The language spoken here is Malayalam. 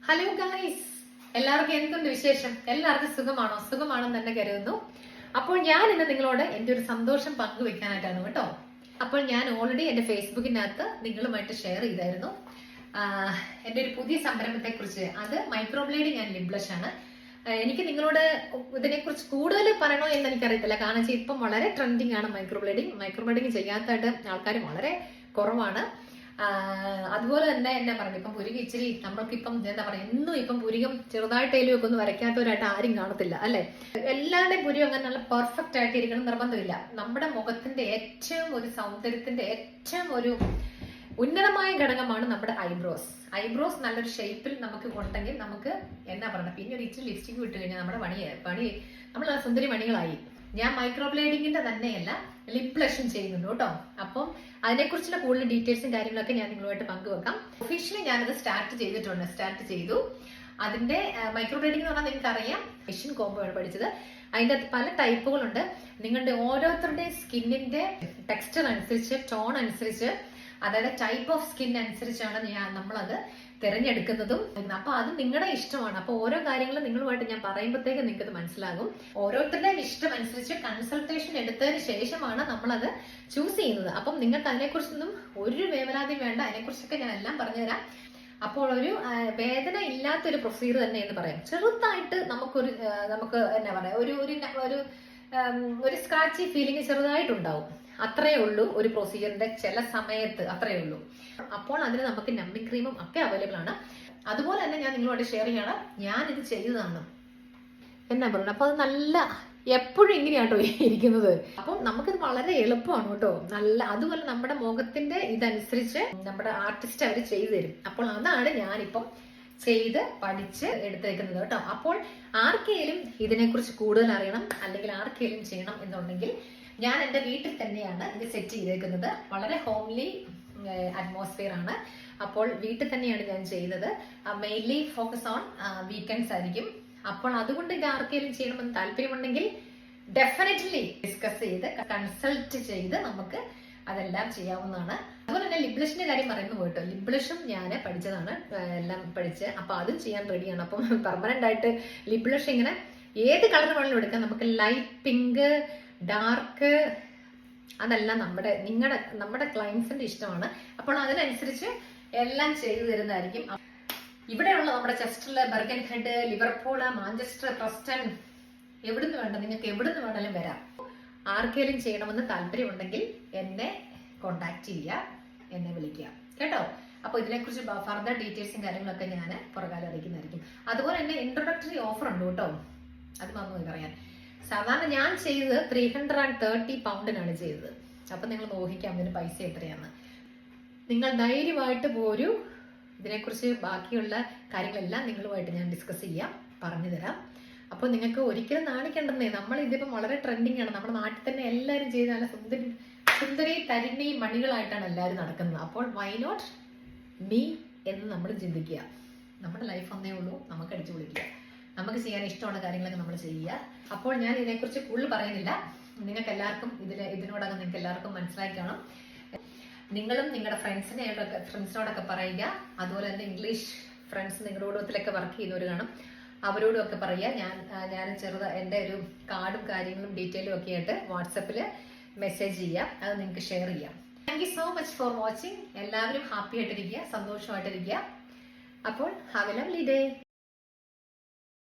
ഹലോ ഗൈസ്, എല്ലാവർക്കും എന്തുണ്ട് വിശേഷം? എല്ലാവർക്കും സുഖമാണെന്ന് തന്നെ കരുതുന്നു. അപ്പോൾ ഞാൻ ഇന്ന് നിങ്ങളോട് എന്റെ ഒരു സന്തോഷം പങ്കുവെക്കാനായിട്ടാണ് കേട്ടോ. അപ്പോൾ ഞാൻ ഓൾറെഡി എന്റെ ഫേസ്ബുക്കിനകത്ത് നിങ്ങളുമായിട്ട് ഷെയർ ചെയ്തായിരുന്നു എന്റെ ഒരു പുതിയ സംരംഭത്തെ കുറിച്ച്. അത് മൈക്രോബ്ലേഡിംഗ് ആൻഡ് ലിപ് ബ്ലഷ് ആണ്. എനിക്ക് നിങ്ങളോട് ഇതിനെക്കുറിച്ച് കൂടുതൽ പറയണോ എന്ന് എനിക്കറിയത്തില്ല. കാരണം വെച്ചാൽ ഇപ്പം വളരെ ട്രെൻഡിങ് ആണ് മൈക്രോബ്ലേഡിംഗ് ചെയ്യാത്തായിട്ട് ആൾക്കാർ വളരെ കുറവാണ്. അതുപോലെ തന്നെ എന്നാ പറഞ്ഞു, ഇപ്പം പുരികം ഇച്ചിരി നമ്മൾക്കിപ്പം എന്താ പറയാ, എന്നും ഇപ്പം പുരികം ചെറുതായിട്ടേലും ഒക്കെ ഒന്ന് വരയ്ക്കാത്തവരായിട്ട് ആരും കാണത്തില്ല അല്ലെ. എല്ലാവരുടെയും പുരികം അങ്ങനെ നല്ല പെർഫെക്റ്റ് ആയിട്ട് ഇരിക്കണം നിർബന്ധമില്ല. നമ്മുടെ മുഖത്തിന്റെ ഏറ്റവും ഒരു സൗന്ദര്യത്തിന്റെ ഏറ്റവും ഒരു ഉന്നതമായ ഘടകമാണ് നമ്മുടെ ഐബ്രോസ് നല്ലൊരു ഷേപ്പിൽ നമുക്ക് ഉണ്ടെങ്കിൽ നമുക്ക് എന്നാ പറയണം, പിന്നെ ഒരു ഇച്ചിരി ലിപ്സ്റ്റിക് വിട്ട് കഴിഞ്ഞാൽ നമ്മുടെ പണി നമ്മൾ സുന്ദരി മണികളായി. ഞാൻ മൈക്രോബ്ലേഡിങ്ങിന്റെ തന്നെയല്ല ലിപ് ബ്ലഷും ചെയ്യുന്നുണ്ട് കേട്ടോ. അപ്പം അതിനെക്കുറിച്ചുള്ള കൂടുതൽ ഡീറ്റെയിൽസും കാര്യങ്ങളൊക്കെ ഞാൻ നിങ്ങളുമായിട്ട് പങ്കുവെക്കാം. ഒഫീഷ്യലി ഞാനത് സ്റ്റാർട്ട് ചെയ്തു. അതിന്റെ മൈക്രോബ്ലേഡിംഗ് എന്ന് പറഞ്ഞാൽ നിങ്ങൾക്ക് അറിയാം, മെഷീൻ കോംബോ ആണ് പഠിച്ചത്. അതിന്റെ പല ടൈപ്പുകളുണ്ട്. നിങ്ങളുടെ ഓരോരുത്തരുടെയും സ്കിന്നിന്റെ ടെക്സ്ചർ അനുസരിച്ച്, ടോൺ അനുസരിച്ച്, അതായത് ടൈപ്പ് ഓഫ് സ്കിൻ അനുസരിച്ചാണ് നമ്മളത് തിരഞ്ഞെടുക്കുന്നതും. അപ്പൊ അത് നിങ്ങളുടെ ഇഷ്ടമാണ്. അപ്പൊ ഓരോ കാര്യങ്ങളും നിങ്ങളുമായിട്ട് ഞാൻ പറയുമ്പോഴത്തേക്ക് നിങ്ങൾക്ക് അത് മനസ്സിലാകും. ഓരോരുത്തരുടെയും ഇഷ്ടം അനുസരിച്ച് കൺസൾട്ടേഷൻ എടുത്തതിന് ശേഷമാണ് നമ്മളത് ചൂസ് ചെയ്യുന്നത്. അപ്പം നിങ്ങൾക്ക് അതിനെക്കുറിച്ചൊന്നും ഒരു വേവലാതി വേണ്ട. അതിനെക്കുറിച്ചൊക്കെ ഞാൻ എല്ലാം പറഞ്ഞുതരാം. അപ്പോൾ ഒരു വേദന ഇല്ലാത്തൊരു പ്രൊസീജിയർ തന്നെ എന്ന് പറയാം. ചെറുതായിട്ട് നമുക്ക് എന്നാ പറയാ, ഒരു സ്ക്രാച്ചി ഫീലിംഗ് ചെറുതായിട്ടുണ്ടാവും. അത്രയേ ഉള്ളൂ ഒരു പ്രൊസീജിയറിന്റെ ചില സമയത്ത്, അത്രയേ ഉള്ളൂ. അപ്പോൾ അതിന് നമുക്ക് നമ്പിങ് ക്രീമും ഒക്കെ അവൈലബിൾ ആണ്. അതുപോലെ തന്നെ ഞാൻ നിങ്ങളോട് ഷെയർ ചെയ്യണം, ഞാൻ ഇത് ചെയ്തതാണ് എന്നാ പറയുന്നത്. അപ്പൊ അത് നല്ല എപ്പോഴും ഇങ്ങനെയാട്ടോ ഇരിക്കുന്നത്. അപ്പം നമുക്കിത് വളരെ എളുപ്പമാണ് കേട്ടോ. അതുപോലെ നമ്മുടെ മുഖത്തിന്റെ ഇതനുസരിച്ച് നമ്മുടെ ആർട്ടിസ്റ്റ് അവർ ചെയ്തു തരും. അപ്പോൾ അതാണ് ഞാനിപ്പം ചെയ്ത് പഠിച്ച് എടുത്തേക്കുന്നത് കേട്ടോ. അപ്പോൾ ആർക്കെങ്കിലും ഇതിനെക്കുറിച്ച് കൂടുതൽ അറിയണം, അല്ലെങ്കിൽ ആർക്കെങ്കിലും ചെയ്യണം എന്നുണ്ടെങ്കിൽ ഞാൻ എൻ്റെ വീട്ടിൽ തന്നെയാണ് ഇത് സെറ്റ് ചെയ്തേക്കുന്നത്. വളരെ ഹോംലി അറ്റ്മോസ്ഫിയർ ആണ്. അപ്പോൾ വീട്ടിൽ തന്നെയാണ് ഞാൻ ചെയ്തത്. മെയിൻലി ഫോക്കസ് ഓൺ വീക്കെൻഡ്സ് ആയിരിക്കും. അപ്പോൾ അതുകൊണ്ട് ഇത് ആർക്കെങ്കിലും ചെയ്യണമെന്ന് താല്പര്യമുണ്ടെങ്കിൽ ഡെഫിനറ്റ്ലി ഡിസ്കസ് ചെയ്ത് കൺസൾട്ട് ചെയ്ത് നമുക്ക് അതെല്ലാം ചെയ്യാവുന്നതാണ്. അതുപോലെ തന്നെ ലിപ് ബ്ലഷിന്റെ കാര്യം പറയുന്നു പോയിട്ടോ. ലിപ് ബ്ലഷും ഞാൻ പഠിച്ചതാണ്, എല്ലാം പഠിച്ച്. അപ്പൊ അതും ചെയ്യാൻ റെഡിയാണ്. അപ്പം പെർമനന്റ് ആയിട്ട് ലിപ് ബ്ലഷ് ഇങ്ങനെ ഏത് കളർ വേണമെങ്കിലും എടുക്കാം. നമുക്ക് ലൈറ്റ് പിങ്ക്, ഡാർക്ക്, അതെല്ലാം നമ്മുടെ ക്ലയൻസിന്റെ ഇഷ്ടമാണ്. അപ്പോൾ അതിനനുസരിച്ച് എല്ലാം ചെയ്തു തരുന്നതായിരിക്കും. ഇവിടെയുള്ള നമ്മുടെ ചെസ്റ്ററില്, Birkenhead, Liverpool, Manchester, Preston, എവിടുന്ന് വേണ്ട, നിങ്ങൾക്ക് എവിടുന്ന് വേണമെങ്കിലും വരാം. ആർക്കെങ്കിലും ചെയ്യണമെന്ന് താല്പര്യമുണ്ടെങ്കിൽ എന്നെ കോണ്ടാക്ട് ചെയ്യുക, എന്നെ വിളിക്കുക കേട്ടോ. അപ്പൊ ഇതിനെക്കുറിച്ച് ഫർദർ ഡീറ്റെയിൽസും കാര്യങ്ങളൊക്കെ ഞാൻ പുറകാലം അറിയിക്കുന്നതായിരിക്കും. അതുപോലെ തന്നെ ഇൻട്രൊഡക്ടറി ഓഫർ ഉണ്ട് കേട്ടോ. അത് വന്നു പറയാൻ. സാധാരണ ഞാൻ ചെയ്തത് 330 പൗണ്ടിനാണ് ചെയ്തത്. അപ്പൊ നിങ്ങൾ ഊഹിക്കാം ഇതിന് പൈസ എത്രയാണ്. നിങ്ങൾ ധൈര്യമായിട്ട് പോരൂ. ഇതിനെക്കുറിച്ച് ബാക്കിയുള്ള കാര്യങ്ങളെല്ലാം നിങ്ങളുമായിട്ട് ഞാൻ ഡിസ്കസ് ചെയ്യാം, പറഞ്ഞു തരാം. അപ്പോൾ നിങ്ങൾക്ക് ഒരിക്കലും നാണിക്കണ്ടെന്നേ. നമ്മൾ ഇതിപ്പം വളരെ ട്രെൻഡിങ് ആണ്. നമ്മുടെ നാട്ടിൽ തന്നെ എല്ലാവരും ചെയ്ത് നല്ല സുന്ദരി തരിണി മണികളായിട്ടാണ് എല്ലാവരും നടക്കുന്നത്. അപ്പോൾ വൈ നോട്ട് മീ എന്ന് നമ്മൾ ചിന്തിക്കുക. നമ്മുടെ ലൈഫ് ഒന്നേ ഉള്ളൂ, നമുക്ക് അടിച്ചു പൊളിക്കുക. നമുക്ക് ചെയ്യാൻ ഇഷ്ടമുള്ള കാര്യങ്ങളൊക്കെ നമ്മൾ ചെയ്യുക. അപ്പോൾ ഞാൻ ഇതിനെക്കുറിച്ച് കൂടുതൽ പറയുന്നില്ല. നിങ്ങൾക്ക് എല്ലാവർക്കും ഇതിനോടൊക്കെ നിങ്ങൾക്ക് എല്ലാവർക്കും മനസ്സിലാക്കി കാണും. നിങ്ങളും നിങ്ങളുടെ ഫ്രണ്ട്സിനോടൊക്കെ പറയുക. അതുപോലെ തന്നെ ഇംഗ്ലീഷ് ഫ്രണ്ട്സ് നിങ്ങളുടെ കൂട്ടത്തിലൊക്കെ വർക്ക് ചെയ്യുന്നവർ കാണും, അവരോടും ഒക്കെ പറയുക. ഞാൻ എൻ്റെ ഒരു കാർഡും കാര്യങ്ങളും ഡീറ്റെയിലും ഒക്കെ ആയിട്ട് വാട്സപ്പിൽ മെസ്സേജ് ചെയ്യാം. അത് നിങ്ങൾക്ക് ഷെയർ ചെയ്യാം. Thank you so much for watching. എല്ലാവരും ഹാപ്പി ആയിട്ടിരിക്കുക, സന്തോഷമായിട്ടിരിക്കുക. അപ്പോൾ ഹാവ് എ ലവ്ലി ഡേ.